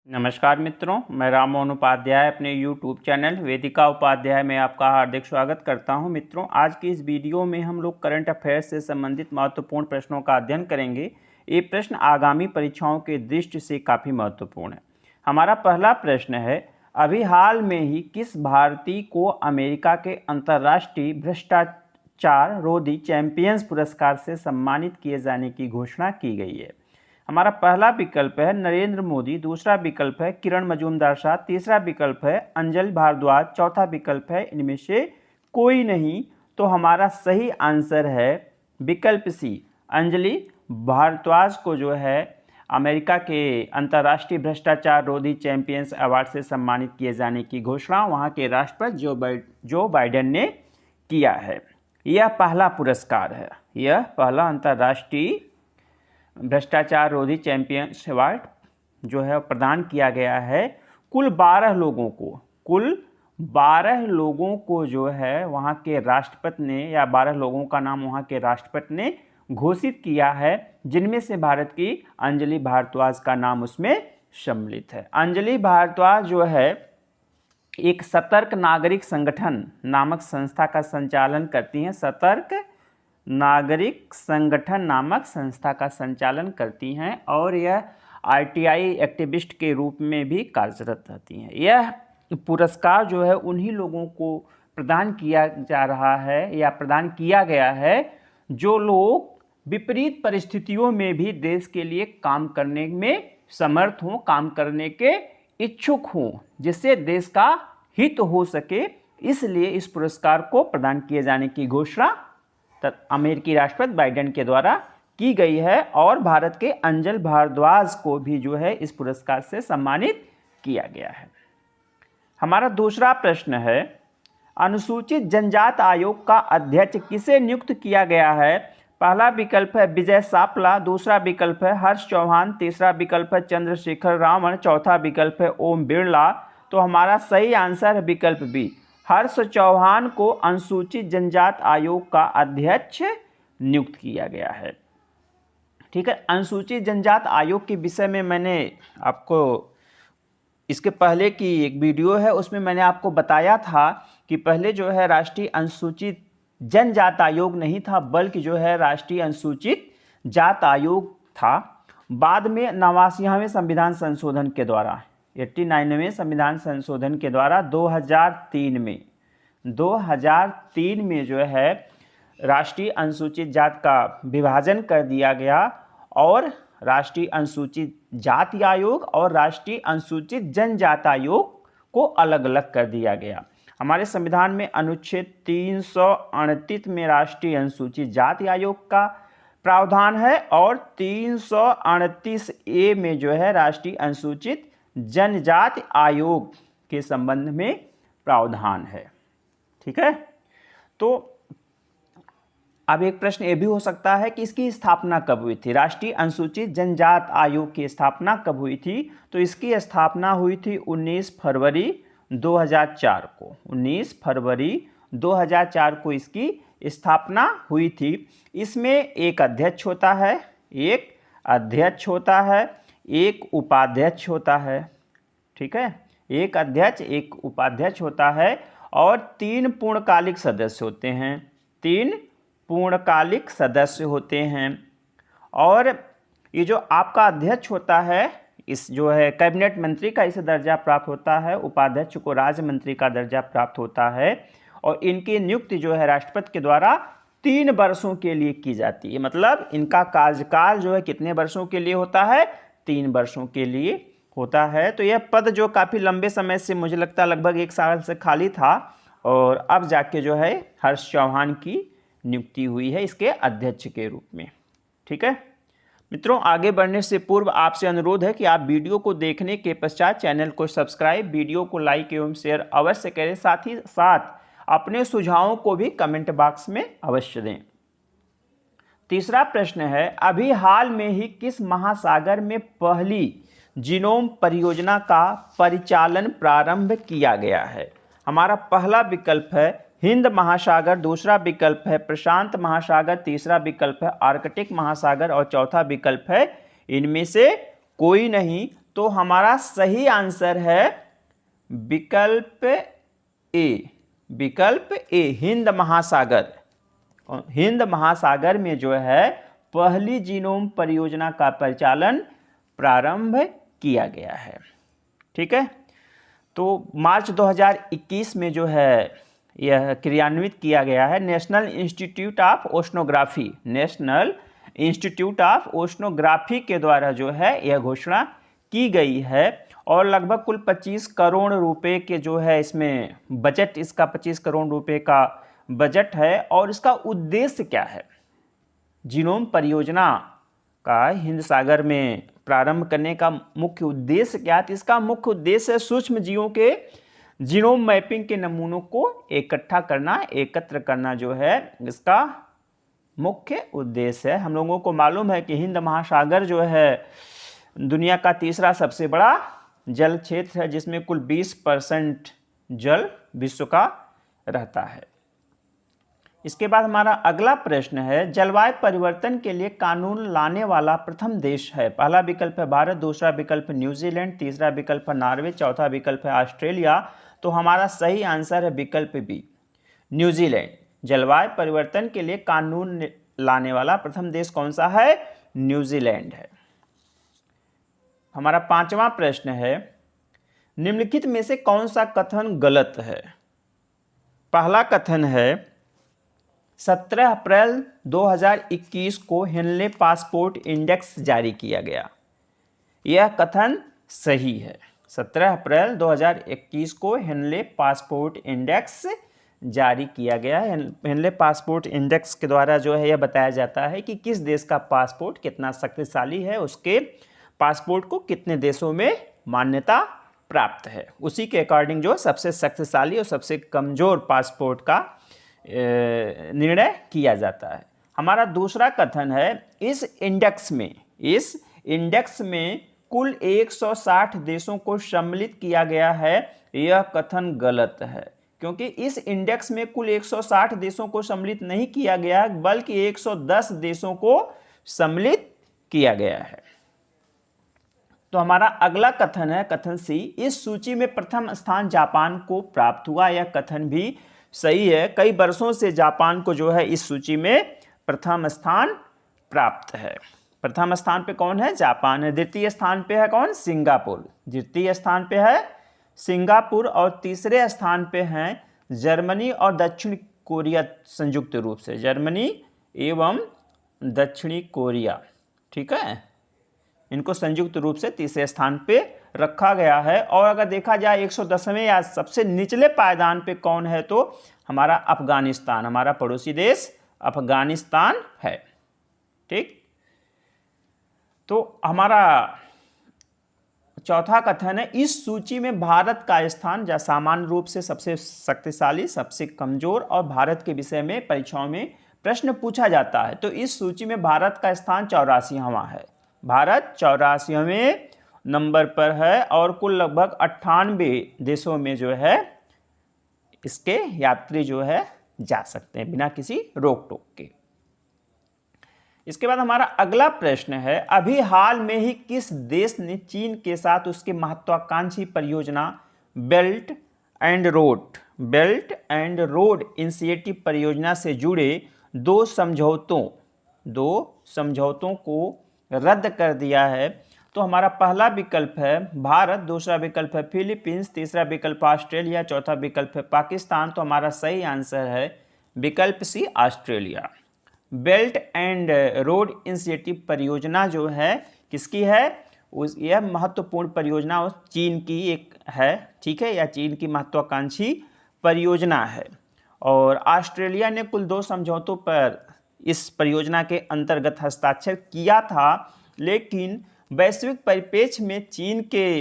नमस्कार मित्रों, मैं राम मोहन उपाध्याय अपने YouTube चैनल वेदिका उपाध्याय में आपका हार्दिक स्वागत करता हूं। मित्रों, आज की इस वीडियो में हम लोग करंट अफेयर्स से संबंधित महत्वपूर्ण प्रश्नों का अध्ययन करेंगे। ये प्रश्न आगामी परीक्षाओं के दृष्टि से काफ़ी महत्वपूर्ण है। हमारा पहला प्रश्न है, अभी हाल में ही किस भारतीय को अमेरिका के अंतर्राष्ट्रीय भ्रष्टाचार रोधी चैंपियंस पुरस्कार से सम्मानित किए जाने की घोषणा की गई है? हमारा पहला विकल्प है नरेंद्र मोदी, दूसरा विकल्प है किरण मजूमदार शाह, तीसरा विकल्प है अंजलि भारद्वाज, चौथा विकल्प है इनमें से कोई नहीं। तो हमारा सही आंसर है विकल्प सी, अंजलि भारद्वाज को जो है अमेरिका के अंतर्राष्ट्रीय भ्रष्टाचार रोधी चैंपियंस अवार्ड से सम्मानित किए जाने की घोषणा वहाँ के राष्ट्रपति जो बाइडेन ने किया है। यह पहला पुरस्कार है, यह पहला अंतर्राष्ट्रीय भ्रष्टाचार रोधी चैंपियंस अवार्ड जो है प्रदान किया गया है कुल 12 लोगों को जो है वहाँ के राष्ट्रपति ने, या 12 लोगों का नाम वहाँ के राष्ट्रपति ने घोषित किया है, जिनमें से भारत की अंजलि भारद्वाज का नाम उसमें सम्मिलित है। अंजलि भारद्वाज जो है एक सतर्क नागरिक संगठन नामक संस्था का संचालन करती हैं, सतर्क नागरिक संगठन नामक संस्था का संचालन करती हैं और यह आरटीआई एक्टिविस्ट के रूप में भी कार्यरत रहती हैं। यह पुरस्कार जो है उन्हीं लोगों को प्रदान किया जा रहा है या प्रदान किया गया है जो लोग विपरीत परिस्थितियों में भी देश के लिए काम करने में समर्थ हों, काम करने के इच्छुक हों, जिससे देश का हित हो सके। इसलिए इस पुरस्कार को प्रदान किए जाने की घोषणा अमेरिकी राष्ट्रपति बाइडेन के द्वारा की गई है और भारत के अंजलि भारद्वाज को भी जो है इस पुरस्कार से सम्मानित किया गया है। हमारा दूसरा प्रश्न है, अनुसूचित जनजाति आयोग का अध्यक्ष किसे नियुक्त किया गया है? पहला विकल्प है विजय सापला, दूसरा विकल्प है हर्ष चौहान, तीसरा विकल्प है चंद्रशेखर रावण, चौथा विकल्प है ओम बिरला। तो हमारा सही आंसर है विकल्प बी, हर्ष चौहान को अनुसूचित जनजाति आयोग का अध्यक्ष नियुक्त किया गया है। ठीक है, अनुसूचित जनजाति आयोग के विषय में मैंने आपको इसके पहले की एक वीडियो है उसमें मैंने आपको बताया था कि पहले जो है राष्ट्रीय अनुसूचित जनजाति आयोग नहीं था, बल्कि जो है राष्ट्रीय अनुसूचित जाति आयोग था। बाद में 89वें संविधान संशोधन के द्वारा 89वें संविधान संशोधन के द्वारा 2003 में जो है राष्ट्रीय अनुसूचित जाति का विभाजन कर दिया गया और राष्ट्रीय अनुसूचित जाति आयोग और राष्ट्रीय अनुसूचित जनजाति आयोग को अलग अलग कर दिया गया। हमारे संविधान में अनुच्छेद 338 में राष्ट्रीय अनुसूचित जाति आयोग का प्रावधान है और 338A में जो है राष्ट्रीय अनुसूचित जनजाति आयोग के संबंध में प्रावधान है। ठीक है, तो अब एक प्रश्न ये भी हो सकता है कि इसकी स्थापना कब हुई थी? राष्ट्रीय अनुसूचित जनजाति आयोग की स्थापना कब हुई थी? तो इसकी स्थापना हुई थी 19 फरवरी 2004 को। 19 फरवरी 2004 को इसकी स्थापना हुई थी। इसमें एक अध्यक्ष होता है, एक अध्यक्ष होता है, एक उपाध्यक्ष होता है। ठीक है, एक अध्यक्ष एक उपाध्यक्ष होता है और 3 पूर्णकालिक सदस्य होते हैं, 3 पूर्णकालिक सदस्य होते हैं। और ये जो आपका अध्यक्ष होता है इस जो है कैबिनेट मंत्री का इसे दर्जा प्राप्त होता है, उपाध्यक्ष को राज्य मंत्री का दर्जा प्राप्त होता है और इनकी नियुक्ति जो है राष्ट्रपति के द्वारा 3 वर्षों के लिए की जाती है। मतलब इनका कार्यकाल जो है कितने वर्षों के लिए होता है? 3 वर्षों के लिए होता है। तो यह पद जो काफ़ी लंबे समय से, मुझे लगता है लगभग 1 साल से खाली था और अब जाके जो है हर्ष चौहान की नियुक्ति हुई है इसके अध्यक्ष के रूप में। ठीक है मित्रों, आगे बढ़ने से पूर्व आपसे अनुरोध है कि आप वीडियो को देखने के पश्चात चैनल को सब्सक्राइब, वीडियो को लाइक एवं शेयर अवश्य करें, साथ ही साथ अपने सुझावों को भी कमेंट बॉक्स में अवश्य दें। तीसरा प्रश्न है, अभी हाल में ही किस महासागर में पहली जीनोम परियोजना का परिचालन प्रारंभ किया गया है? हमारा पहला विकल्प है हिंद महासागर, दूसरा विकल्प है प्रशांत महासागर, तीसरा विकल्प है आर्कटिक महासागर और चौथा विकल्प है इनमें से कोई नहीं। तो हमारा सही आंसर है विकल्प ए। विकल्प ए, हिंद महासागर। हिंद महासागर में जो है पहली जीनोम परियोजना का परिचालन प्रारंभ किया गया है। ठीक है, तो मार्च 2021 में जो है यह क्रियान्वित किया गया है। National institute of oceanography, national institute of oceanography के द्वारा जो है यह घोषणा की गई है और लगभग कुल 25 करोड़ रुपए के जो है इसमें बजट, इसका 25 करोड़ रुपए का बजट है। और इसका उद्देश्य क्या है? जीनोम परियोजना का हिंद सागर में प्रारंभ करने का मुख्य उद्देश्य क्या है? तो इसका मुख्य उद्देश्य सूक्ष्म जीवों के जीनोम मैपिंग के नमूनों को इकट्ठा करना, एकत्र करना जो है इसका मुख्य उद्देश्य है। हम लोगों को मालूम है कि हिंद महासागर जो है दुनिया का तीसरा सबसे बड़ा जल क्षेत्र है, जिसमें कुल 20% जल विश्व का रहता है। इसके बाद हमारा अगला प्रश्न है, जलवायु परिवर्तन के लिए कानून लाने वाला प्रथम देश है। पहला विकल्प है भारत, दूसरा विकल्प न्यूजीलैंड, तीसरा विकल्प है नॉर्वे, चौथा विकल्प है ऑस्ट्रेलिया। तो हमारा सही आंसर है विकल्प बी, न्यूजीलैंड। जलवायु परिवर्तन के लिए कानून लाने वाला प्रथम देश कौन सा है? न्यूजीलैंड है। हमारा पांचवा प्रश्न है, निम्नलिखित में से कौन सा कथन गलत है? पहला कथन है 17 अप्रैल 2021 को हेनले पासपोर्ट इंडेक्स जारी किया गया। यह कथन सही है। 17 अप्रैल 2021 को हेनले पासपोर्ट इंडेक्स जारी किया गया है। हेनले पासपोर्ट इंडेक्स के द्वारा जो है यह बताया जाता है कि किस देश का पासपोर्ट कितना शक्तिशाली है, उसके पासपोर्ट को कितने देशों में मान्यता प्राप्त है। उसी के अकॉर्डिंग जो सबसे शक्तिशाली और सबसे कमज़ोर पासपोर्ट का निर्णय किया जाता है। हमारा दूसरा कथन है, इस इंडेक्स में कुल 160 देशों को सम्मिलित किया गया है। यह कथन गलत है, क्योंकि इस इंडेक्स में कुल 160 देशों को सम्मिलित नहीं किया गया है, बल्कि 110 देशों को सम्मिलित किया गया है। तो हमारा अगला कथन है कथन सी, इस सूची में प्रथम स्थान जापान को प्राप्त हुआ। यह कथन भी सही है। कई वर्षों से जापान को जो है इस सूची में प्रथम स्थान प्राप्त है। प्रथम स्थान पे कौन है? जापान है। द्वितीय स्थान पे है कौन? सिंगापुर। द्वितीय स्थान पे है सिंगापुर और तीसरे स्थान पे हैं जर्मनी और दक्षिण कोरिया संयुक्त रूप से। जर्मनी एवं दक्षिणी कोरिया, ठीक है, इनको संयुक्त रूप से तीसरे स्थान पे रखा गया है। और अगर देखा जाए 110वें या सबसे निचले पायदान पे कौन है, तो हमारा अफगानिस्तान, हमारा पड़ोसी देश अफगानिस्तान है। ठीक, तो हमारा चौथा कथन है, इस सूची में भारत का स्थान या सामान्य रूप से सबसे शक्तिशाली, सबसे कमजोर और भारत के विषय में परीक्षाओं में प्रश्न पूछा जाता है। तो इस सूची में भारत का स्थान 84वां है। भारत 84वें नंबर पर है और कुल लगभग 98 देशों में जो है इसके यात्री जो है जा सकते हैं बिना किसी रोक टोक के। इसके बाद हमारा अगला प्रश्न है, अभी हाल में ही किस देश ने चीन के साथ उसके महत्वाकांक्षी परियोजना बेल्ट एंड रोड इनिशिएटिव परियोजना से जुड़े दो समझौतों को रद्द कर दिया है? तो हमारा पहला विकल्प है भारत, दूसरा विकल्प है फिलीपींस, तीसरा विकल्प ऑस्ट्रेलिया, चौथा विकल्प है पाकिस्तान। तो हमारा सही आंसर है विकल्प C, Australia. Belt and road initiative परियोजना जो है किसकी है? यह महत्वपूर्ण परियोजना चीन की एक है, ठीक है, या चीन की महत्वाकांक्षी परियोजना है। और ऑस्ट्रेलिया ने कुल 2 समझौतों पर इस परियोजना के अंतर्गत हस्ताक्षर किया था, लेकिन वैश्विक परिप्रेक्ष्य में चीन के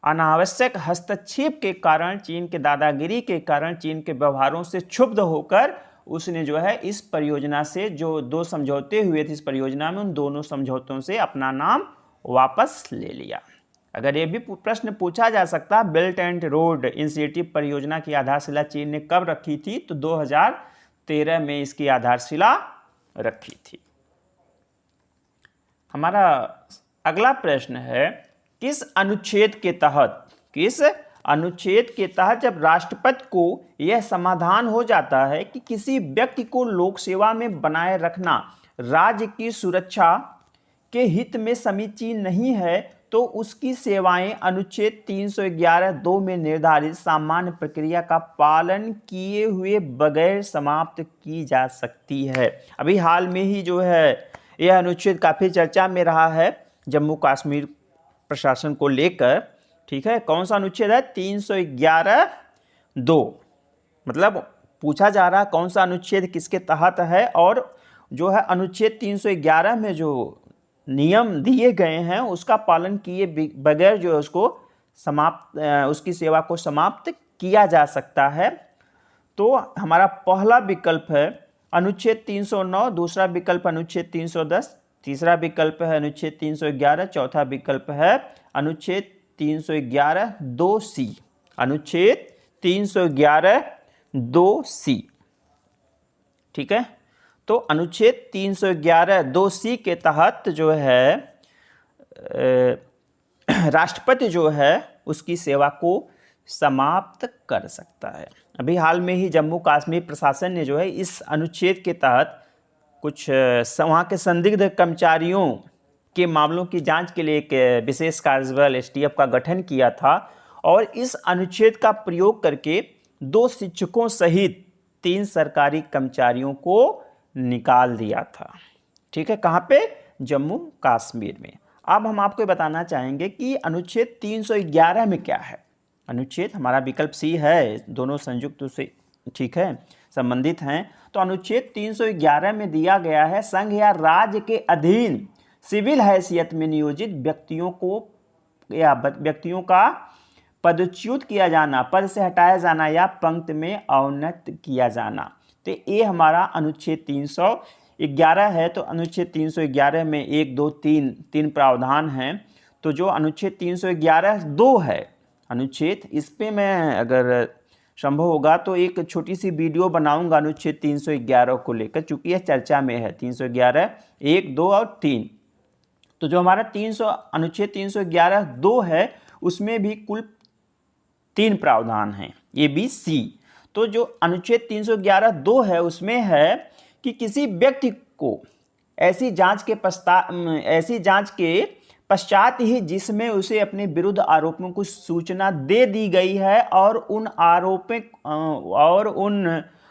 अनावश्यक हस्तक्षेप के कारण, चीन के दादागिरी के कारण, चीन के व्यवहारों से क्षुब्ध होकर उसने जो है इस परियोजना से जो 2 समझौते हुए थे इस परियोजना में, उन दोनों समझौतों से अपना नाम वापस ले लिया। अगर ये भी प्रश्न पूछा जा सकता, बेल्ट एंड रोड इनिशिएटिव परियोजना की आधारशिला चीन ने कब रखी थी? तो 2013 में इसकी आधारशिला रखी थी। हमारा अगला प्रश्न है, किस अनुच्छेद के तहत, किस अनुच्छेद के तहत जब राष्ट्रपति को यह समाधान हो जाता है कि किसी व्यक्ति को लोक सेवा में बनाए रखना राज्य की सुरक्षा के हित में समीचीन नहीं है, तो उसकी सेवाएं अनुच्छेद 311(2) में निर्धारित सामान्य प्रक्रिया का पालन किए हुए बगैर समाप्त की जा सकती है। अभी हाल में ही जो है यह अनुच्छेद काफ़ी चर्चा में रहा है जम्मू कश्मीर प्रशासन को लेकर। ठीक है, कौन सा अनुच्छेद है? 311(2). मतलब पूछा जा रहा है कौन सा अनुच्छेद किसके तहत है, और जो है अनुच्छेद 311 में जो नियम दिए गए हैं उसका पालन किए बगैर जो है उसको समाप्त, उसकी सेवा को समाप्त किया जा सकता है। तो हमारा पहला विकल्प है अनुच्छेद 309, दूसरा विकल्प अनुच्छेद 310, तीसरा विकल्प है अनुच्छेद 311, चौथा विकल्प है अनुच्छेद 311(2)(c), अनुच्छेद 311(2)(c। ठीक है, तो अनुच्छेद 311(2)(c) के तहत जो है राष्ट्रपति जो है उसकी सेवा को समाप्त कर सकता है। अभी हाल में ही जम्मू कश्मीर प्रशासन ने जो है इस अनुच्छेद के तहत कुछ वहाँ के संदिग्ध कर्मचारियों के मामलों की जांच के लिए एक विशेष कार्यबल एसटीएफ का गठन किया था, और इस अनुच्छेद का प्रयोग करके 2 शिक्षकों सहित 3 सरकारी कर्मचारियों को निकाल दिया था। ठीक है, कहाँ पे? जम्मू कश्मीर में। अब हम आपको बताना चाहेंगे कि अनुच्छेद 311 में क्या है। अनुच्छेद हमारा विकल्प सी है, दोनों संयुक्त से ठीक है संबंधित हैं। तो अनुच्छेद 311 में दिया गया है संघ या राज्य के अधीन सिविल हैसियत में नियोजित व्यक्तियों को या व्यक्तियों का पदच्युत किया जाना, पद से हटाया जाना या पंक्ति में अवनत किया जाना। तो ये हमारा अनुच्छेद 311 है। तो अनुच्छेद 311 में 1, 2, 3 प्रावधान हैं। तो जो अनुच्छेद 311(2) है अनुच्छेद, इस पे मैं अगर संभव होगा तो एक छोटी सी वीडियो बनाऊंगा अनुच्छेद 311 को लेकर, चूंकि यह चर्चा में है। 311 1, 2 और 3। तो जो हमारा अनुच्छेद 311(2) है उसमें भी कुल 3 प्रावधान हैं, ए बी सी। तो जो अनुच्छेद 311(2) है उसमें है कि किसी व्यक्ति को ऐसी जांच के पश्चात ही जिसमें उसे अपने विरुद्ध आरोपों की सूचना दे दी गई है और उन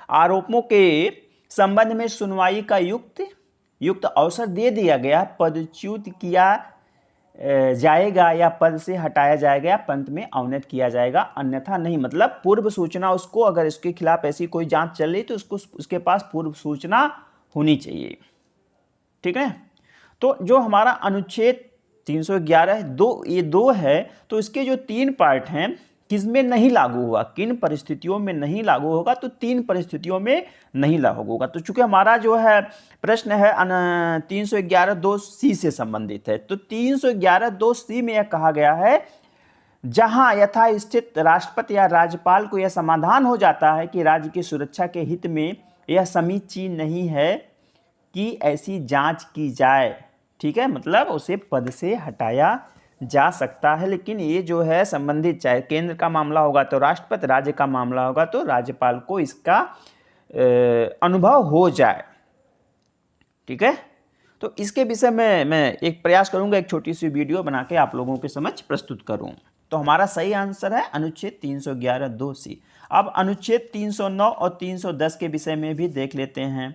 आरोपों के संबंध में सुनवाई का युक्त अवसर दे दिया गया, पदच्युत किया जाएगा या पद से हटाया जाएगा या पंक्ति में अवनत किया जाएगा, अन्यथा नहीं। मतलब पूर्व सूचना उसको, अगर इसके खिलाफ ऐसी कोई जांच चल रही तो उसके पास पूर्व सूचना होनी चाहिए। ठीक है, तो जो हमारा अनुच्छेद 311(2) ये 2 है, तो इसके जो 3 पार्ट हैं किसमें नहीं लागू हुआ, किन परिस्थितियों में नहीं लागू होगा, तो 3 परिस्थितियों में नहीं लागू होगा। तो चूंकि हमारा जो है प्रश्न है 311(2)(c) से संबंधित है, तो 311(2)(c) में यह कहा गया है जहां यथास्थित राष्ट्रपति या राज्यपाल को यह समाधान हो जाता है कि राज्य की सुरक्षा के हित में यह समीचीन नहीं है कि ऐसी जांच की जाए। ठीक है, मतलब उसे पद से हटाया जा सकता है, लेकिन ये जो है संबंधित, चाहे केंद्र का मामला होगा तो राष्ट्रपति, राज्य का मामला होगा तो राज्यपाल को इसका अनुभव हो जाए। ठीक है, तो इसके विषय में मैं एक प्रयास करूंगा, एक छोटी सी वीडियो बना के आप लोगों के समक्ष प्रस्तुत करूं। तो हमारा सही आंसर है अनुच्छेद 311(2)(c). अब अनुच्छेद 309 और 310 के विषय में भी देख लेते हैं।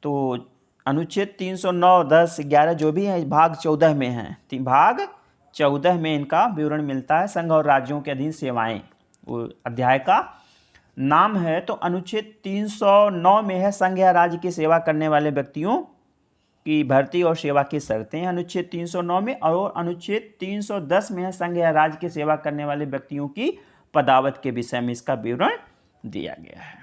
तो अनुच्छेद 309, 10, 11 जो भी है भाग 14 में है। भाग 14 में इनका विवरण मिलता है, संघ और राज्यों के अधीन सेवाएं, वो अध्याय का नाम है। तो अनुच्छेद 309 में है संघ या राज्य की सेवा करने वाले व्यक्तियों की भर्ती और सेवा की शर्तें अनुच्छेद 309 में, और अनुच्छेद 310 में है संघ या राज्य की सेवा करने वाले व्यक्तियों की पदावत के विषय में इसका विवरण दिया गया है।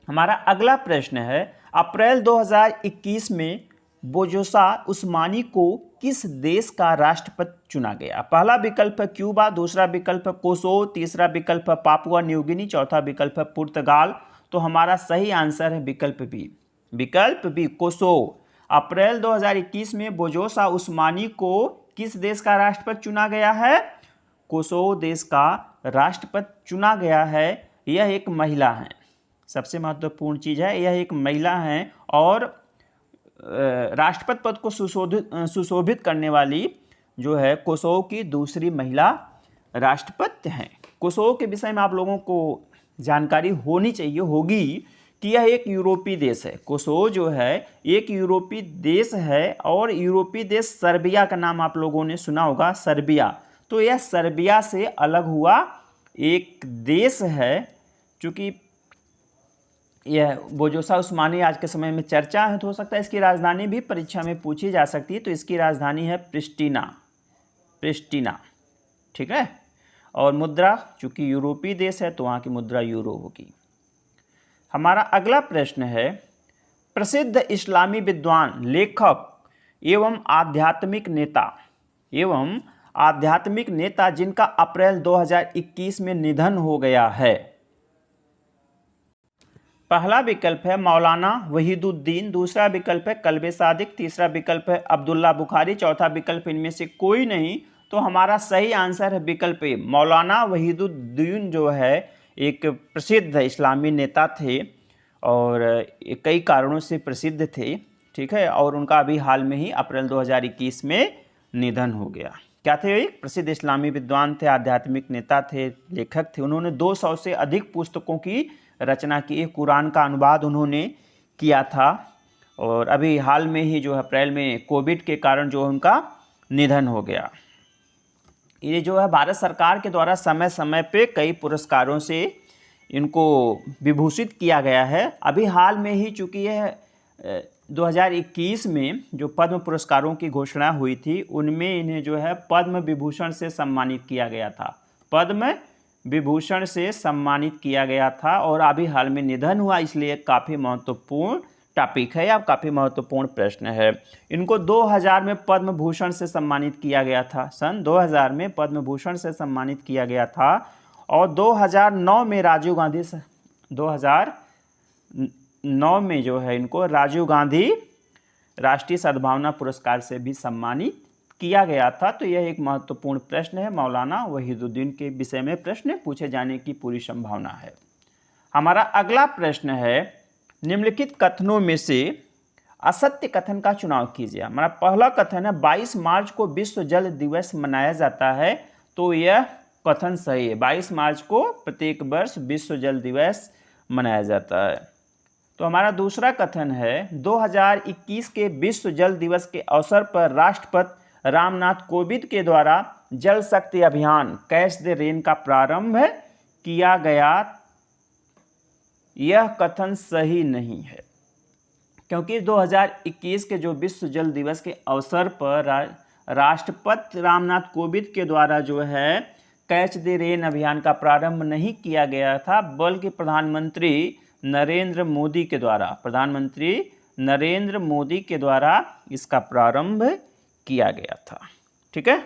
हमारा अगला प्रश्न है, अप्रैल 2021 में बोजोसा उस्मानी को किस देश का राष्ट्रपति चुना गया? पहला विकल्प है क्यूबा, दूसरा विकल्प है कोसोवो, तीसरा विकल्प है पापुआ न्यू गिनी, चौथा विकल्प है पुर्तगाल। तो हमारा सही आंसर है विकल्प बी, विकल्प बी कोसोवो। अप्रैल 2021 में बोजोसा उस्मानी को किस देश का राष्ट्रपति चुना गया है? कोसोवो देश का राष्ट्रपति चुना गया है। यह एक महिला है, सबसे महत्वपूर्ण चीज़ है, यह एक महिला है और राष्ट्रपति पद को सुशोभित करने वाली जो है कोसोवो की दूसरी महिला राष्ट्रपति हैं। कोसोवो के विषय में आप लोगों को जानकारी होनी चाहिए होगी कि यह एक यूरोपीय देश है। कोसोवो जो है एक यूरोपीय देश है और यूरोपीय देश सर्बिया का नाम आप लोगों ने सुना होगा, सर्बिया। तो यह सर्बिया से अलग हुआ एक देश है, चूँकि यह बोजोसा उस्मानी आज के समय में चर्चा है, तो हो सकता है इसकी राजधानी भी परीक्षा में पूछी जा सकती है। तो इसकी राजधानी है प्रिस्टिना, ठीक है। और मुद्रा, चूँकि यूरोपीय देश है तो वहाँ की मुद्रा यूरो होगी। हमारा अगला प्रश्न है, प्रसिद्ध इस्लामी विद्वान, लेखक एवं आध्यात्मिक नेता जिनका अप्रैल 2021 में निधन हो गया है। पहला विकल्प है मौलाना वहीदुद्दीन, दूसरा विकल्प है कल्बे सादिक, तीसरा विकल्प है अब्दुल्ला बुखारी, चौथा विकल्प इनमें से कोई नहीं। तो हमारा सही आंसर है विकल्प ए, मौलाना वहीदुद्दीन जो है एक प्रसिद्ध इस्लामी नेता थे और कई कारणों से प्रसिद्ध थे, ठीक है। और उनका अभी हाल में ही अप्रैल 2021 में निधन हो गया। क्या थे? एक प्रसिद्ध इस्लामी विद्वान थे, आध्यात्मिक नेता थे, लेखक थे। उन्होंने 200 से अधिक पुस्तकों की रचना की, कुरान का अनुवाद उन्होंने किया था और अभी हाल में ही जो अप्रैल में कोविड के कारण जो उनका निधन हो गया। ये जो है भारत सरकार के द्वारा समय समय पे कई पुरस्कारों से इनको विभूषित किया गया है। अभी हाल में ही चूँकि यह 2021 में जो पद्म पुरस्कारों की घोषणा हुई थी उनमें इन्हें जो है पद्म विभूषण से सम्मानित किया गया था, पद्म विभूषण से सम्मानित किया गया था और अभी हाल में निधन हुआ, इसलिए काफ़ी महत्वपूर्ण टॉपिक है या काफ़ी महत्वपूर्ण प्रश्न है। इनको 2000 में पद्म भूषण से सम्मानित किया गया था, सन 2000 में पद्म भूषण से सम्मानित किया गया था और 2009 में राजीव गांधी 2009 में जो है इनको राजीव गांधी राष्ट्रीय सद्भावना पुरस्कार से भी सम्मानित किया गया था। तो यह एक महत्वपूर्ण प्रश्न है, मौलाना वहीदुद्दीन के विषय में प्रश्न पूछे जाने की पूरी संभावना है। हमारा अगला प्रश्न है, निम्नलिखित कथनों में से असत्य कथन का चुनाव कीजिए। हमारा पहला कथन है 22 मार्च को विश्व जल दिवस मनाया जाता है, तो यह कथन सही है। 22 मार्च को प्रत्येक वर्ष विश्व जल दिवस मनाया जाता है। तो हमारा दूसरा कथन है 2021 के विश्व जल दिवस के अवसर पर राष्ट्रपति रामनाथ कोविंद के द्वारा जल शक्ति अभियान कैच द रेन का प्रारंभ किया गया। यह कथन सही नहीं है, क्योंकि 2021 के जो विश्व जल दिवस के अवसर पर राष्ट्रपति रामनाथ कोविंद के द्वारा जो है कैच द रेन अभियान का प्रारंभ नहीं किया गया था, बल्कि प्रधानमंत्री नरेंद्र मोदी के द्वारा इसका प्रारंभ किया गया था, ठीक है।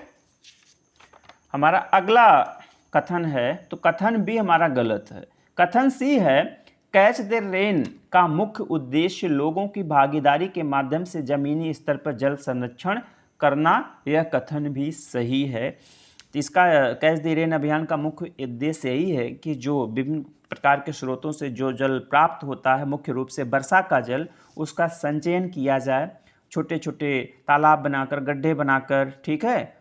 हमारा अगला कथन है, तो कथन बी हमारा गलत है। कथन सी है कैच द रेन का मुख्य उद्देश्य लोगों की भागीदारी के माध्यम से जमीनी स्तर पर जल संरक्षण करना। यह कथन भी सही है। तो इसका कैच द रेन अभियान का मुख्य उद्देश्य यही है कि जो विभिन्न प्रकार के स्रोतों से जो जल प्राप्त होता है, मुख्य रूप से वर्षा का जल, उसका संचयन किया जाए, छोटे छोटे तालाब बनाकर, गड्ढे बनाकर, ठीक है,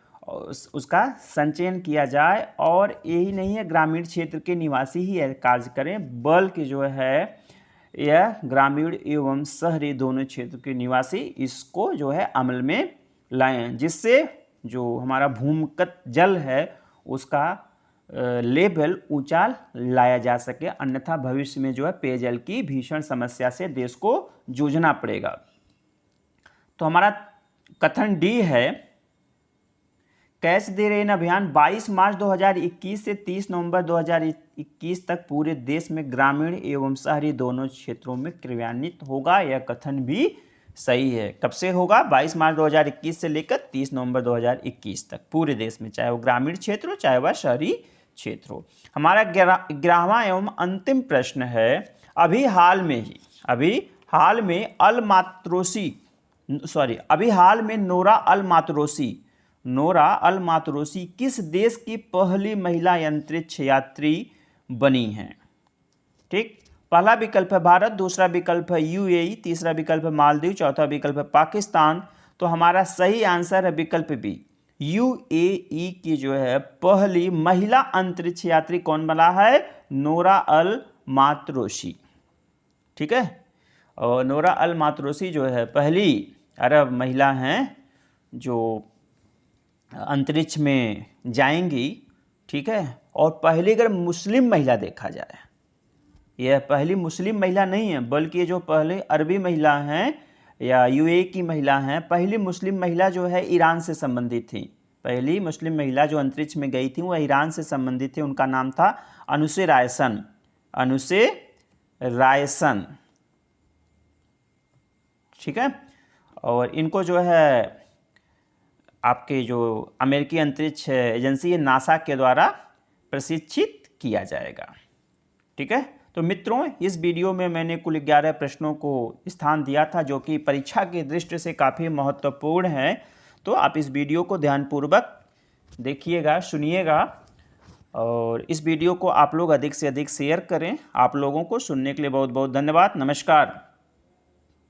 उसका संचयन किया जाए। और यही नहीं है ग्रामीण क्षेत्र के निवासी ही यह कार्य करें, बल्कि जो है यह ग्रामीण एवं शहरी दोनों क्षेत्र के निवासी इसको जो है अमल में लाएं, जिससे जो हमारा भूमिगत जल है उसका लेवल ऊंचा लाया जा सके, अन्यथा भविष्य में जो है पेयजल की भीषण समस्या से देश को जूझना पड़ेगा। तो हमारा कथन डी है कैच द रेन अभियान 22 मार्च 2021 से 30 नवंबर 2021 तक पूरे देश में ग्रामीण एवं शहरी दोनों क्षेत्रों में क्रियान्वित होगा। यह कथन भी सही है। कब से होगा? 22 मार्च 2021 से लेकर 30 नवंबर 2021 तक पूरे देश में, चाहे वो ग्रामीण क्षेत्र हो चाहे वह शहरी क्षेत्र हो। हमारा 11वां एवं अंतिम प्रश्न है, अभी हाल में नोरा अल मातरोसी नोरा अल मातरोसी किस देश की पहली महिला अंतरिक्ष यात्री बनी हैं? ठीक, पहला विकल्प है भारत, दूसरा विकल्प है यूएई, तीसरा विकल्प है मालदीव, चौथा विकल्प है पाकिस्तान। तो हमारा सही आंसर है विकल्प बी, यूएई की जो है पहली महिला अंतरिक्ष यात्री कौन बना है? नोरा अल मातरोसी। ठीक है, और नोरा अल मातरोसी जो है पहली अरब महिला हैं जो अंतरिक्ष में जाएंगी। ठीक है, और पहली अगर मुस्लिम महिला देखा जाए, यह पहली मुस्लिम महिला नहीं है, बल्कि जो पहले अरबी महिला हैं या यूएई की महिला हैं, पहली मुस्लिम महिला जो है ईरान से संबंधित थी। पहली मुस्लिम महिला जो अंतरिक्ष में गई थी वह ईरान से संबंधित थी, उनका नाम था अनुसे रायसन। अनुसे रायसन। ठीक है, और इनको जो है आपके जो अमेरिकी अंतरिक्ष एजेंसी है नासा के द्वारा प्रशिक्षित किया जाएगा। ठीक है, तो मित्रों इस वीडियो में मैंने कुल 11 प्रश्नों को स्थान दिया था जो कि परीक्षा की दृष्टि से काफ़ी महत्वपूर्ण है। तो आप इस वीडियो को ध्यानपूर्वक देखिएगा, सुनिएगा, और इस वीडियो को आप लोग अधिक से अधिक शेयर करें। आप लोगों को सुनने के लिए बहुत बहुत धन्यवाद। नमस्कार।